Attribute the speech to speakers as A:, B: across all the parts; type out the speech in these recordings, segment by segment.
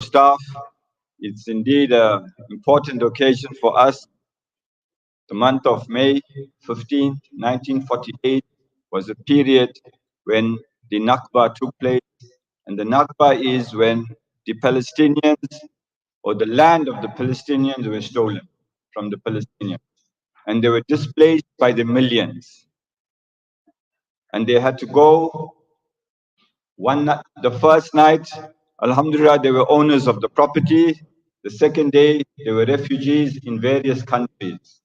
A: staff, it's indeed an important occasion for us. The month of May 15, 1948 was a period when the Nakba took place. And the Nakba is when the Palestinians or the land of the Palestinians were stolen from the Palestinians. And they were displaced by the millions. And they had to go the first night, Alhamdulillah, they were owners of the property. The second day, they were refugees in various countries.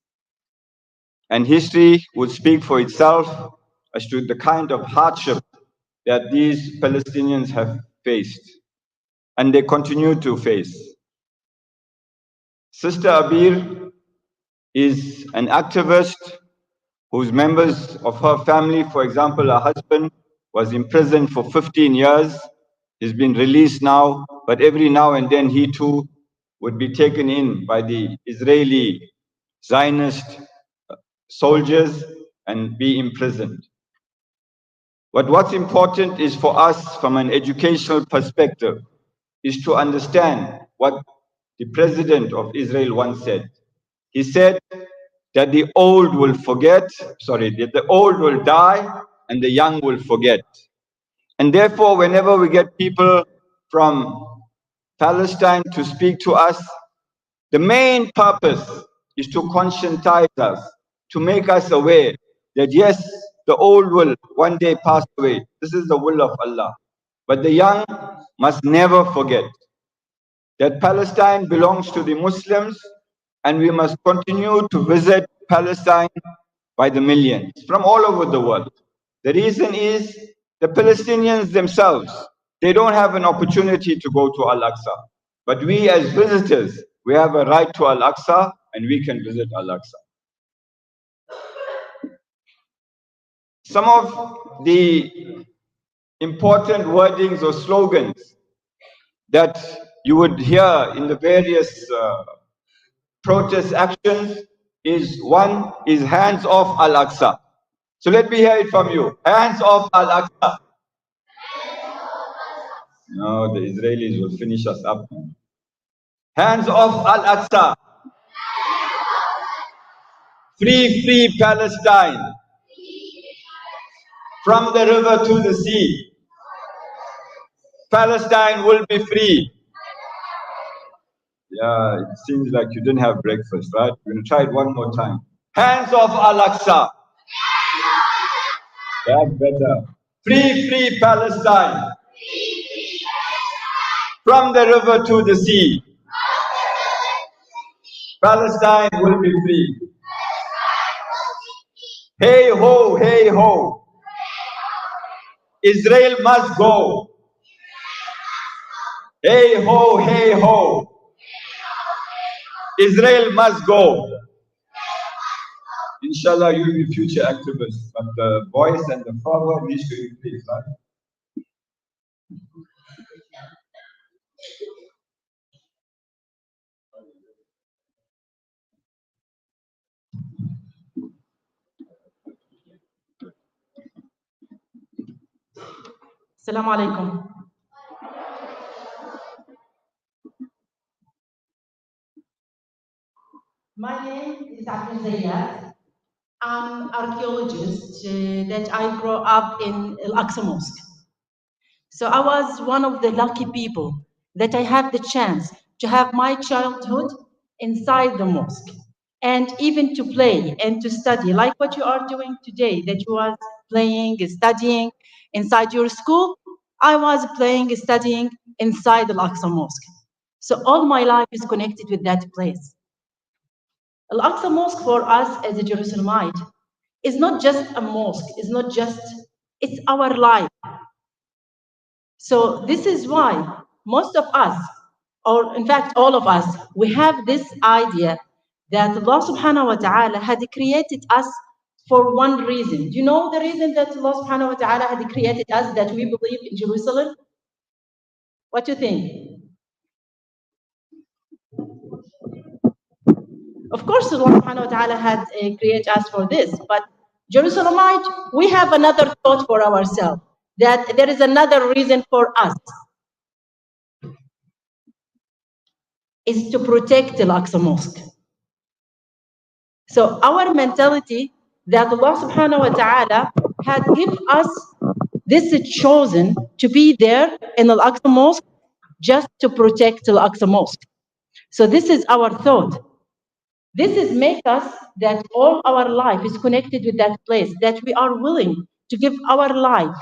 A: And history would speak for itself as to the kind of hardship that these Palestinians have faced. And they continue to face. Sister Abeer is an activist whose members of her family, for example, her husband was in prison for 15 years. He's been released now, but every now and then he too would be taken in by the Israeli Zionist soldiers and be imprisoned. But what's important is for us from an educational perspective is to understand what the president of Israel once said. He said that the old will that the old will die and the young will forget. And therefore, whenever we get people from Palestine to speak to us, the main purpose is to conscientize us, to make us aware that yes, the old will one day pass away. This is the will of Allah. But the young must never forget that Palestine belongs to the Muslims, and we must continue to visit Palestine by the millions from all over the world. The reason is the Palestinians themselves, they don't have an opportunity to go to Al-Aqsa. But we as visitors, we have a right to Al-Aqsa and we can visit Al-Aqsa. Some of the important wordings or slogans that you would hear in the various protest actions is one is hands off Al-Aqsa. So let me hear it from you. Hands off Al-Aqsa. No, the Israelis will finish us up. Hands off Al-Aqsa. Free, free Palestine. From the river to the sea. Palestine will be free. Yeah, it seems like you didn't have breakfast, right? We're going to try it one more time. Hands off Al-Aqsa. That's better. Free, free Palestine. From the river to the sea. Palestine will be free. Hey ho, hey ho. Israel must go. Hey ho, hey ho. Israel must go. Inshallah, you will be future activists, but the voice and the fervor needs to increase, right?
B: Assalamu alaikum. My name is Abeer Zayyad. I'm an archaeologist that I grew up in Al-Aqsa Mosque. So I was one of the lucky people that I had the chance to have my childhood inside the mosque and even to play and to study like what you are doing today, that you are playing, studying inside your school. I was playing, studying inside the Al-Aqsa Mosque. So all my life is connected with that place. Al-Aqsa Mosque for us as a Jerusalemite is not just a mosque, it's our life. So this is why most of us, or in fact all of us, we have this idea that Allah subhanahu wa ta'ala had created us for one reason. Do you know the reason that Allah subhanahu wa ta'ala had created us, that we believe in Jerusalem? What do you think? Of course, Allah subhanahu wa ta'ala had created us for this, but Jerusalemite, we have another thought for ourselves, that there is another reason for us. is to protect Al-Aqsa Mosque. So our mentality that Allah subhanahu wa ta'ala had given us this chosen to be there in Al-Aqsa Mosque just to protect Al-Aqsa Mosque. So this is our thought. This is make us that all our life is connected with that place, that we are willing to give our life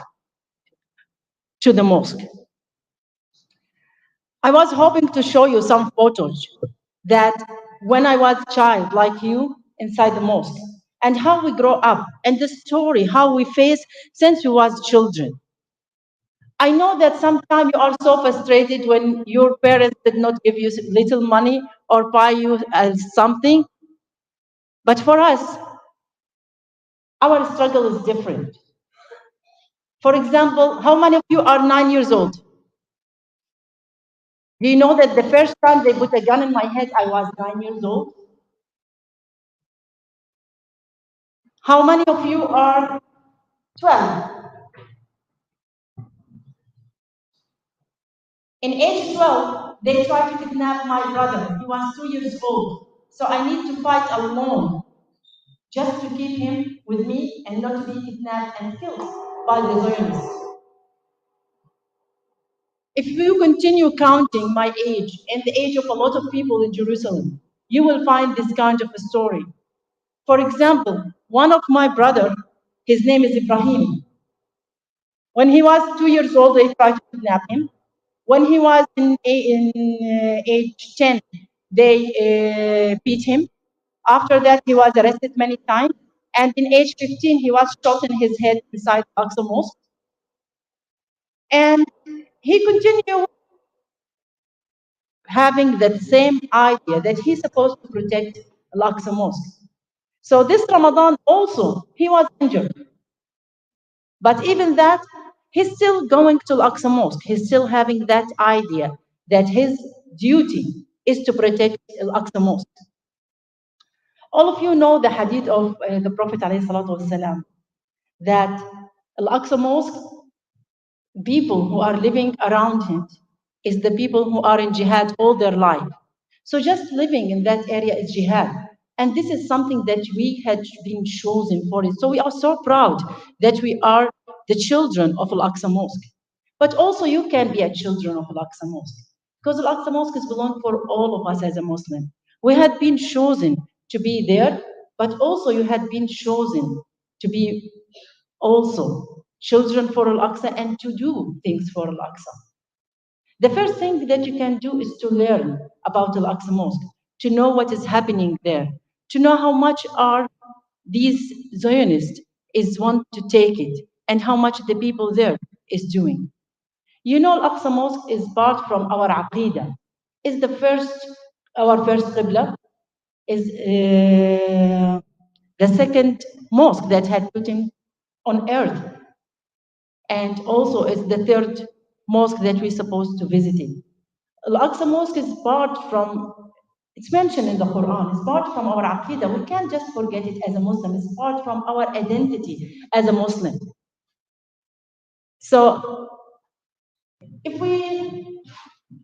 B: to the mosque. I was hoping to show you some photos that when I was a child like you inside the mosque and how we grow up and the story, how we face since we was children. I know that sometimes you are so frustrated when your parents did not give you little money or buy you something. But for us, our struggle is different. For example, how many of you are 9 years old? Do you know that the first time they put a gun in my head, I was 9 years old? How many of you are 12? In age 12, they tried to kidnap my brother. He was 2 years old. So I need to fight alone just to keep him with me and not to be kidnapped and killed by the Zionists. If you continue counting my age and the age of a lot of people in Jerusalem, you will find this kind of a story. For example, one of my brother, his name is Ibrahim. When he was 2 years old, they tried to kidnap him. When he was in age 10, they beat him. After that, he was arrested many times. And in age 15, he was shot in his head inside Al-Aqsa Mosque. And he continued having that same idea that he's supposed to protect Al-Aqsa Mosque. So this Ramadan also, he was injured. But even that, he's still going to Al-Aqsa Mosque. He's still having that idea that his duty is to protect Al-Aqsa Mosque. All of you know the hadith of the Prophet ﷺ, that Al-Aqsa Mosque, people who are living around it, is the people who are in jihad all their life. So just living in that area is jihad. And this is something that we had been chosen for it. So we are so proud that we are the children of Al-Aqsa Mosque. But also you can be a children of Al-Aqsa Mosque. Because Al-Aqsa Mosque is belong for all of us as a Muslim. We had been chosen to be there, but also you had been chosen to be also children for Al-Aqsa and to do things for Al-Aqsa. The first thing that you can do is to learn about Al-Aqsa Mosque, to know what is happening there, to know how much are these Zionists is want to take it, and how much the people there is doing. You know, Al-Aqsa Mosque is part from our Aqidah. Is the first, our first Qibla, is the second mosque that had put him on earth, and also is the third mosque that we're supposed to visit it. Al-Aqsa Mosque is part from, it's mentioned in the Quran, it's part from our Aqidah. We can't just forget it as a Muslim, it's part from our identity as a Muslim. So, if we,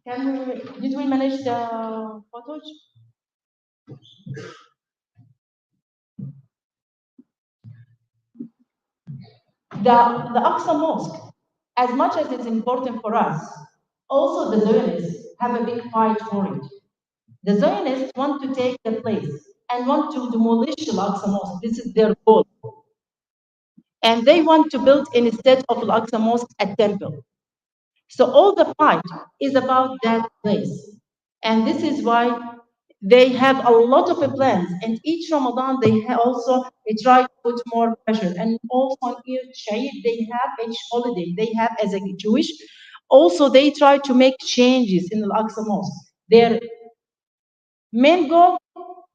B: did we manage the photos? The Aqsa Mosque, as much as it's important for us, also the Zionists have a big fight for it. The Zionists want to take the place and want to demolish the Al-Aqsa Mosque. This is their goal. And they want to build instead of Al-Aqsa Mosque a temple. So all the fight is about that place. And this is why they have a lot of plans. And each Ramadan, they try to put more pressure. And also on each Eid, they have each holiday they have as a Jewish. Also, they try to make changes in Al-Aqsa Mosque. Their main goal,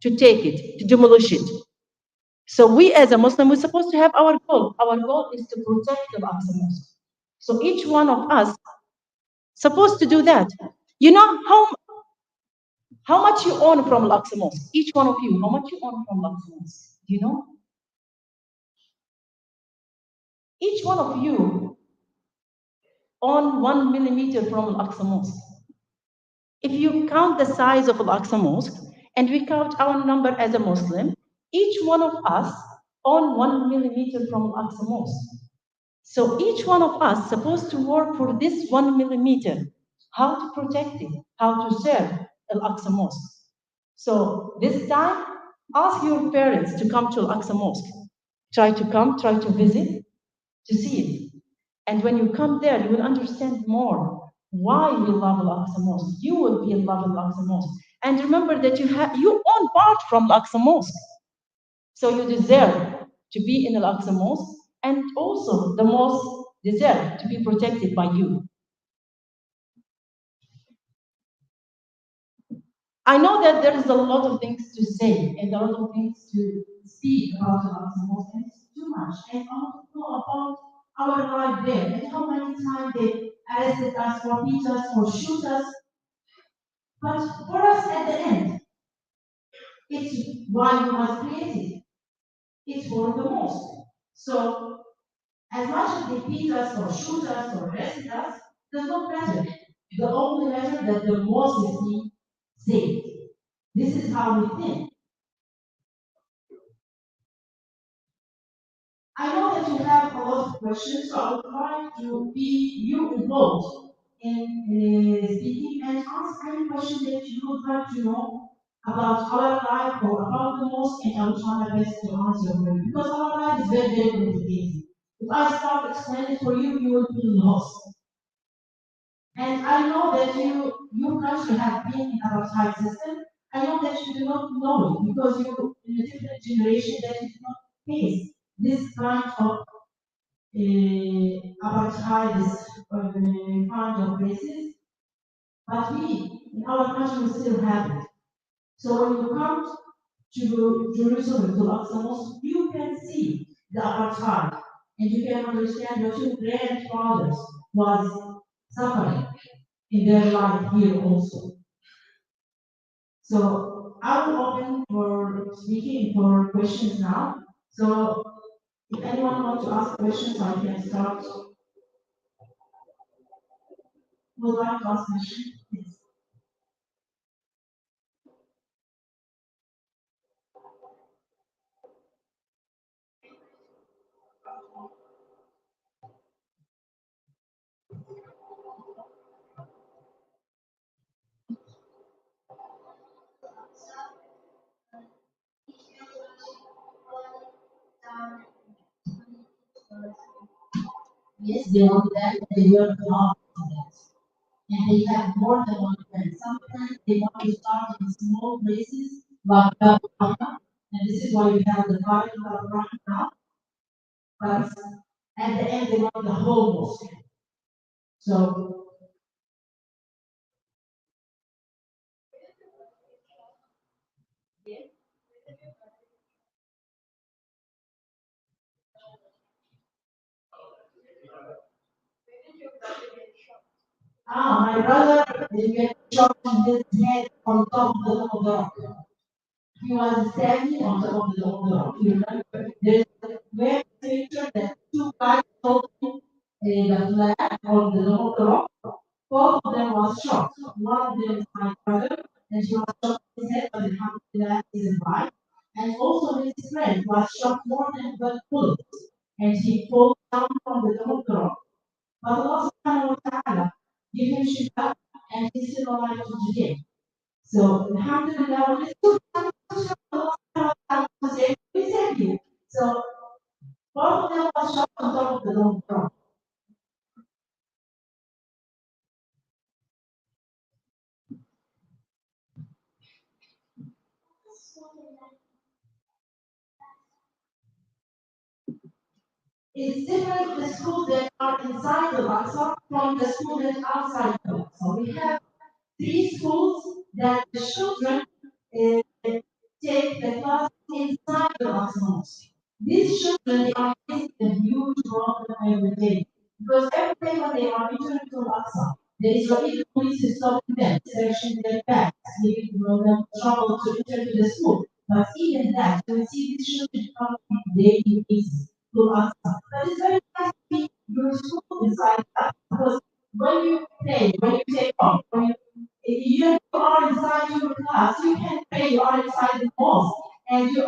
B: to take it, to demolish it. So we as a Muslim, we're supposed to have our goal. Our goal is to protect the Al-Aqsa Mosque. So each one of us supposed to do that. You know how much you own from Al-Aqsa Mosque? Each one of you, how much you own from Al-Aqsa Mosque? Do you know? Each one of you own 1 millimeter from Al-Aqsa Mosque. If you count the size of Al-Aqsa Mosque, and we count our number as a Muslim, each one of us own 1 millimeter from Al-Aqsa Mosque. So each one of us supposed to work for this 1 millimeter, how to protect it, how to serve Al-Aqsa Mosque. So this time, ask your parents to come to Al-Aqsa Mosque. Try to come, try to visit, to see it. And when you come there, you will understand more why we love Al-Aqsa Mosque. You will be in love with Al-Aqsa Mosque. And remember that you own part from Al-Aqsa Mosque. So you deserve to be in Al-Aqsa Mosque, and also the mosque deserve to be protected by you. I know that there is a lot of things to say and a lot of things to speak about Al-Aqsa Mosque, and it's too much. And I want to know about our life there and how many times they arrested us or beat us or shoot us. But for us at the end, it's why we was created. It's for the mosque. So as much as they beat us or shoot us or arrest us, does not matter. The only matter that the mosque is being saved. This is how we think. I know that you have a lot of questions, so I would like to be you involved in speaking and ask any question that you would like to know about our life or about the mosque, and I will try my best to answer for you. Because our life is very, very complicated. If I start explaining for you, you will be lost. And I know that you country have been in apartheid system. I know that you do not know it because you're in a different generation that you do not face this kind of apartheid, this kind of places. But we, in our country, we still have it. So when you come to Jerusalem, to Al-Aqsa Mosque, you can see the apartheid, and you can understand what your grandfathers was suffering in their life here also. So I will open for speaking for questions now. So if anyone wants to ask questions, I can start. Would like to ask questions? Yes. Yes, they want that, they work hard for that. And they have more than one friend. Sometimes they want to start in small places, like Ghana, and this is why we have the fight right now. But at the end, they want the whole mosque. So my brother, they get shot in his head on top of the rock. He was standing on top of the rock. You remember? There's a very picture that two guys holding the flag on the top of the rock. Both of them was shot. One of them is my brother, and he was shot in his head, but Alhamdulillah is alive. And also his friend was shot more than 12 bullets, and he falls down from the top of the rock. But Allah subhanahu wa ta'ala give him shifa, and he's still alive to today. So Alhamdulillah, when it's too Allah subhanahu wa ta'ala said, we save you. So both of them was shot on top of the rock. It's different the schools that are inside the Al-Aqsa from the schools that are outside the Al-Aqsa. We have three schools that the children take the class inside the Al-Aqsa Mosque. These children they are facing a huge problem every day because every day when they are returning to Al-Aqsa, the Israeli police is stopping them, searching their bags, giving them trouble to enter to the school. But even that, we see these children come on a daily basis to us. But it's very nice to be your school inside that because when you play, when you take off, when you If you are inside your class, you can pray, you are inside the mosque, and you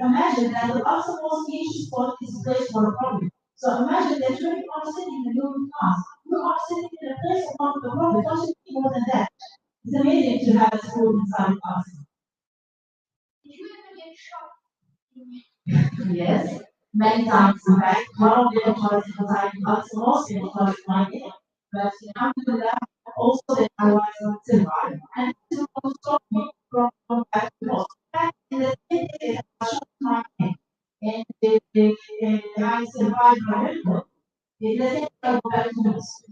B: imagine that the Al-Aqsa mosque each spot is a place for a prophet. So imagine that when you are sitting in your class, you are sitting in a place of the prophet. Don't you think more than that? It's amazing to have a school inside us. Yes, many times in fact, one of them was inside us, most of it was my name. But alhamdulillah, also that I was not survived. And this was stopped me from back to mosque. In the same day, I shot my name. And I survived my medical. In the same day, I go back to mosque.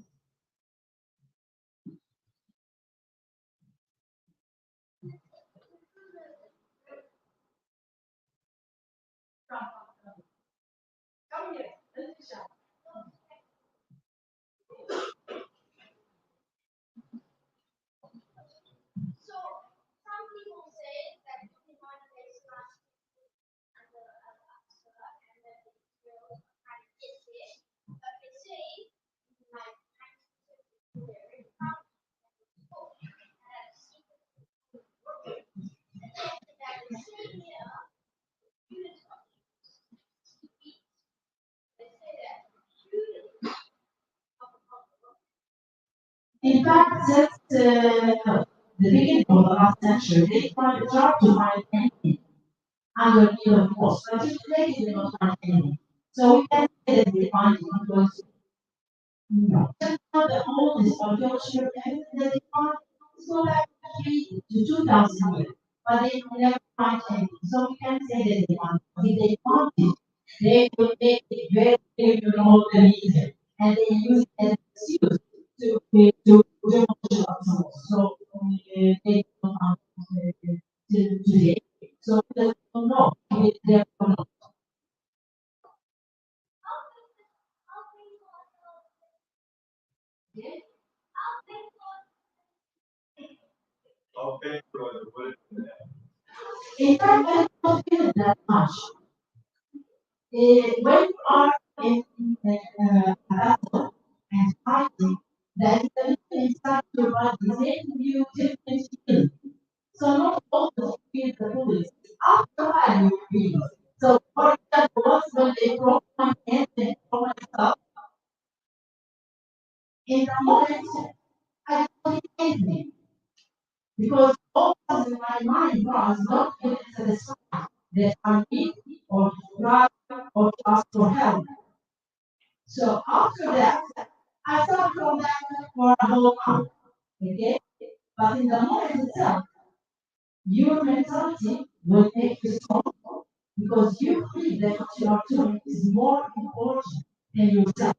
B: In fact, since the beginning of the last century, they tried to find anything under the force, but today they do not find anything. So we can say that they find it because just not the oldest archaeological evidence that they found is go back 3 to 2,000 years, but they will never find anything. So we can say that they found it. If they found it, they will make it very, very remote and easy, and they use it as an excuse to demolish ourselves. So they don't have to today. So they don't know. They don't know. In fact, I don't feel that much. When you are in battle and fighting, that is a little inside your body, then you different feel. So not all the feel the bullets. After a while you feel. So for example, once when they broke my hand and broke myself, in the moment I don't feel anything. Because all was in my mind was not even satisfied that I need or to cry or to ask for help. So after that, I thought from that for a whole month. Okay? But in the moment itself, your mentality will make you strong because you feel that what you are doing is more important than yourself.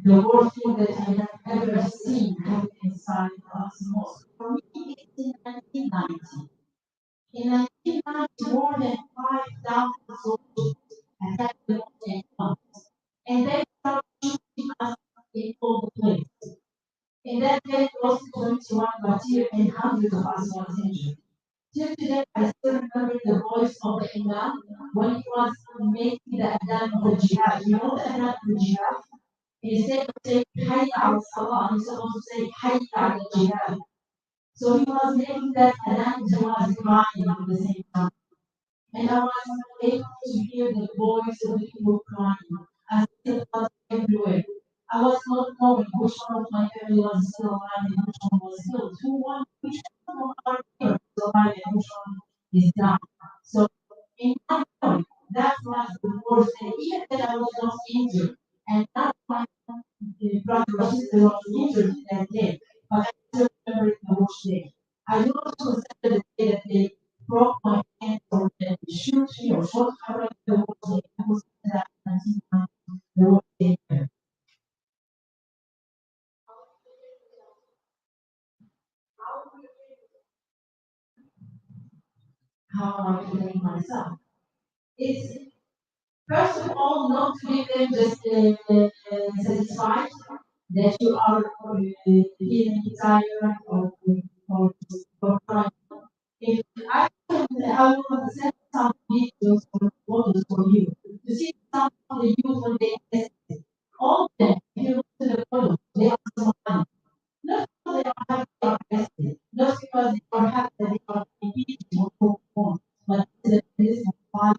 B: The worst thing that I have ever seen happen inside us most. For me, it's in 1990. In 1990, more than 5,000 soldiers attacked the Muslim camps, and they started shooting us in all the places. In that day, lost 21 martyrs and hundreds of us were injured. Till today, I still remember the voice of the Imam when he was making the adhan of the jihad. You know the adhan of the jihad? Instead of saying Hayya al Salah, he's supposed to say Hayya al Jihad. So he was making that adhan and he was crying at the same time. And I was able to hear the voice of the people crying as it was everywhere. I was not knowing which one of my family was still alive and which one was killed. Which one of our parents is alive and which one is down. So in that point, that was the worst thing. Even that I was not injured, and not my brother or sister was injured that day, but I still remember it the worst day. I don't consider the day that they broke my hand or that they shoot me or shot me the worst day. I was that the worst day ever. How am I feeling myself? It's first of all not to be them just satisfied that you are feeling tired or crying. If I will understand some videos or photos for you to see some of the youth when they tested. All of them, if you look to the photos, they are smiling. Not because they are happy they are arrested, not because they are happy that they are impeached or performed, but this is a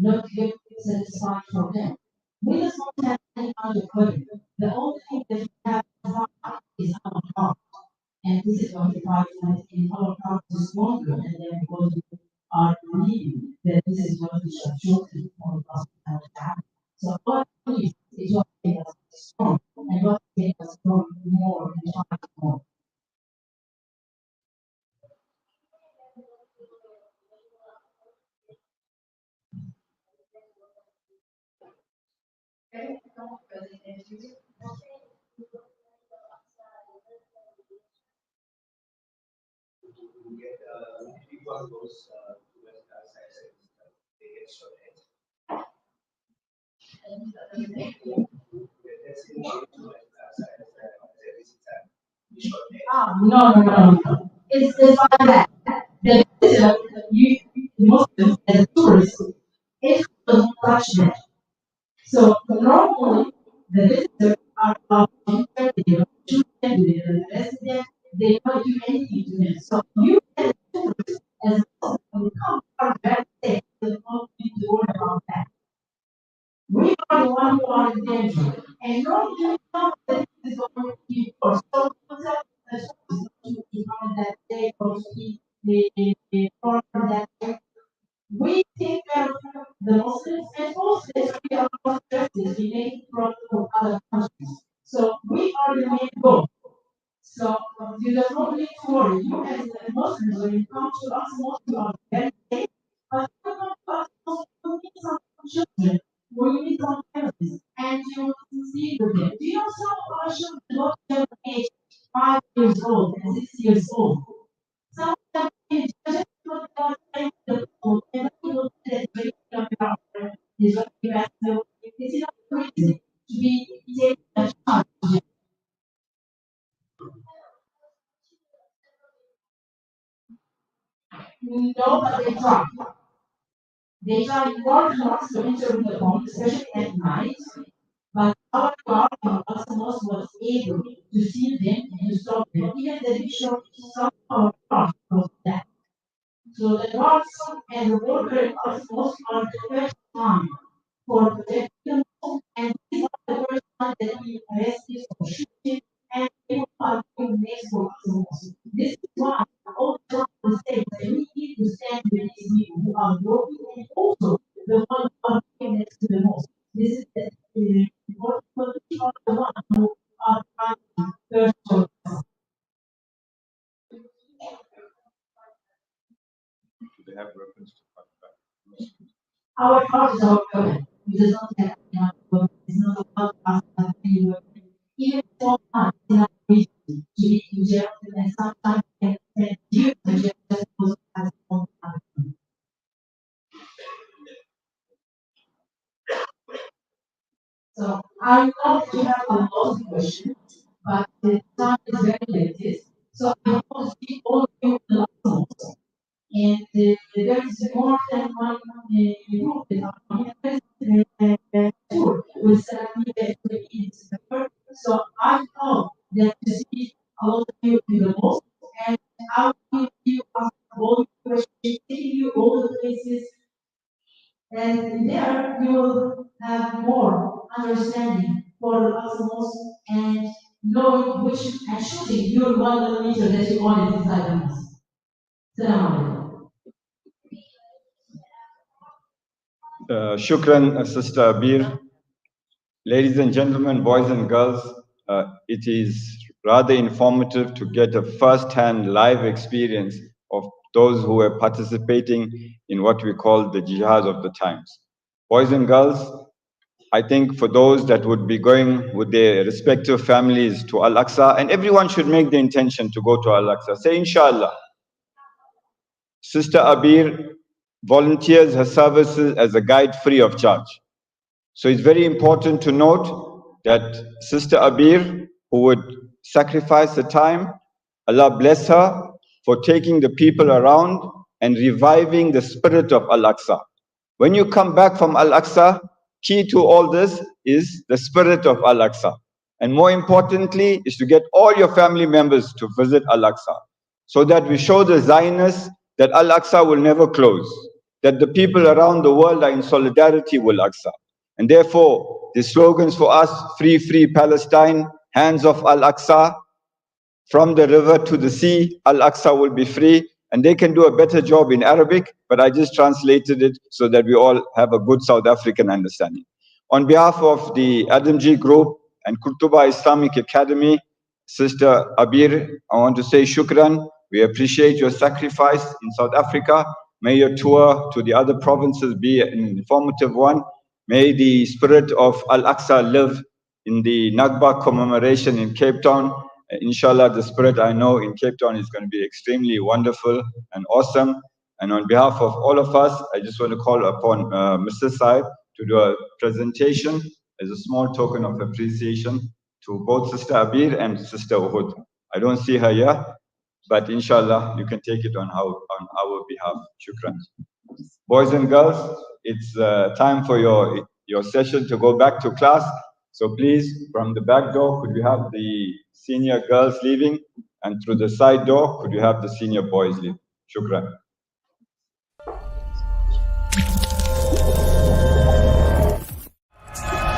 B: not to get satisfied from them. We just don't have any other credit. The only thing that we have is our heart. And this is what the Bible says in our heart is stronger, and then because we are believing that this is what we should shortly for us to have. So our belief is what makes us strong, and what makes us grow more and try more. No. It's like that. The visitor, you Muslims as a tourist, it doesn't touch them. So normally the visitors are allowed to enter there, shoot them with the resident, they don't do anything to them. So you as a tourist, as a Muslim, when you come to our United States, you don't need to worry about that. We are the one who are in danger. And normally you know that this is going to be for so that they go to eat the farm that we take care of the Muslims and Muslims we are not justice, we make from other countries. So we are the main goal. So you don't not need to worry. You as a Muslims, when you come to us, most you are very safe. But you come to us, Muslims, you need some children, or you need some families, and you want to see with them. Do you know some of our children not just age 5 years old and 6 years old? Some of them age just what they are saying to the people, and people say that they don't know is what you ask them. It's not reason to be taken a charge. No, but they try. They try more and more to enter the home, especially at night. But our God and Cosmos was able to see them and to stop them. Even the bishop, some of our God was that. So the gods and the water in Cosmos are the first time for protection, and these are the first time that we arrested or shooting, and people are doing next for Cosmos. This is why all the time say that we need to stand with these people who are broken and also the ones who are doing next to the most. This is the important position of the one who are trying to first for
A: They have reference to
B: our heart is our government. We do not have enough government. It's not about us as anywhere. Even small time is not reason to be rejected and sometimes can you reject just because as small time. So I know that you have a lot of questions, but the time is very limited. So I want to see all of you in lessons. And there is more than one group in our tour with Saturday in December. So I know that to see a lot of you in the most, and I will give you all the questions, taking you all the places, and there you will have more understanding for the cosmos and knowing which and choosing your 1 millimeter that you want inside the mass. Salam alaikum.
A: Shukran, Sister Abeer. Ladies and gentlemen, boys and girls, it is rather informative to get a first-hand live experience of those who are participating in what we call the jihad of the times. Boys and girls, I think for those that would be going with their respective families to Al-Aqsa, and everyone should make the intention to go to Al-Aqsa. Say, Inshallah. Sister Abeer volunteers her services as a guide free of charge. So it's very important to note that Sister Abeer, who would sacrifice the time, Allah bless her for taking the people around and reviving the spirit of Al-Aqsa. When you come back from Al-Aqsa, key to all this is the spirit of Al-Aqsa. And more importantly, is to get all your family members to visit Al-Aqsa, so that we show the Zionists that Al-Aqsa will never close, that the people around the world are in solidarity with Al-Aqsa. And therefore, the slogans for us, free, free Palestine, hands off Al-Aqsa, from the river to the sea, Al-Aqsa will be free. And they can do a better job in Arabic, but I just translated it so that we all have a good South African understanding. On behalf of the Adamji Group and Qurtuba Islamic Academy, Sister Abeer, I want to say shukran. We appreciate your sacrifice in South Africa. May your tour to the other provinces be an informative one. May the spirit of Al-Aqsa live in the Nakba commemoration in Cape Town. Inshallah, the spirit I know in Cape Town is going to be extremely wonderful and awesome. And on behalf of all of us, I just want to call upon Mr. Saib to do a presentation as a small token of appreciation to both Sister Abeer and Sister Uhud. I don't see her here, but inshallah, you can take it on our behalf. Shukran. Boys and girls, it's time for your session to go back to class. So please, from the back door, could we have the senior girls leaving? And through the side door, could we have the senior boys leaving? Shukran.